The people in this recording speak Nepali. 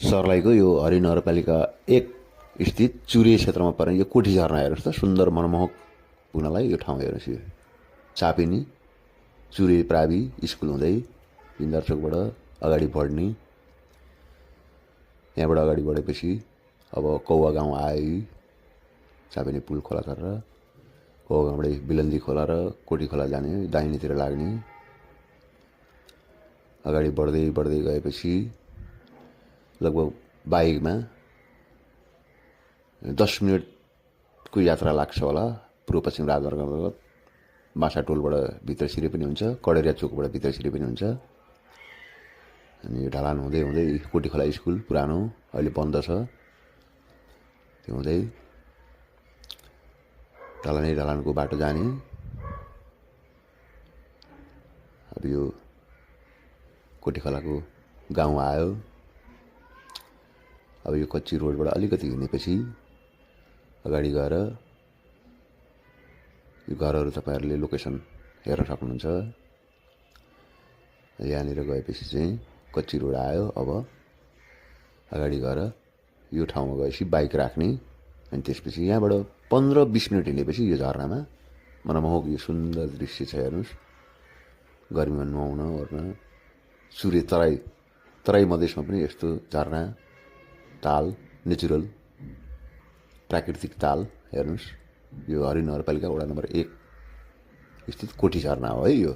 सर्लाहीको यो हरि नगरपालिका 1 स्थित चुरे क्षेत्रमा पर्ने यो कोठी झरना हेर्नुहोस् त, सुन्दर मनमोहक पुग्नलाई यो ठाउँ हेर्नुहोस्। यो चापिनी चुरे प्रावि स्कुल हुँदै बिन्दार चोकबाट अगाडि बढ्ने, यहाँबाट अगाडि बढेपछि अब कौवा गाउँ आयो, चापिनी पुल खोला गरेर कौवा गाउँबाट बिलन्दी खोला र कोठी खोला जाने, दाहिनेतिर लाग्ने। अगाडि बढ्दै बढ्दै गएपछि लगभग बाइकमा 10 मिनटको यात्रा लाग्छ होला। पूर्व पश्चिम राजमार्ग अन्तर्गत बासा टोलबाट भित्र छिरे पनि हुन्छ, कडेरिया चोकबाट भित्र छिरे पनि हुन्छ। अनि यो ढलान हुँदै हुँदै कोठी खोला स्कुल पुरानो अहिले बन्द छ, त्यो हुँदै ढलानको बाटो जाने। अब यो कोठी खोलाको गाउँ आयो। अब यो कच्ची रोडबाट अलिकति हिँडेपछि अगाडि गएर यो घरहरू तपाईँहरूले लोकेसन हेर्न सक्नुहुन्छ। यहाँनिर गएपछि चाहिँ कच्ची रोड आयो। अब अगाडि गएर यो ठाउँमा गएपछि बाइक राख्ने, अनि त्यसपछि यहाँबाट 15-20 मिनट हिँडेपछि यो झरनामा मनमोहक यो सुन्दर दृश्य छ हेर्नुहोस्। गर्मीमा नुहाउन ओर्न चुरे तराई मधेसमा पनि यस्तो झरना, ताल, नेचुरल प्राकृतिक ताल हेर्नुहोस्। यो हरि नगरपालिका वडा नम्बर 1 स्थित कोठी झरना हो है यो।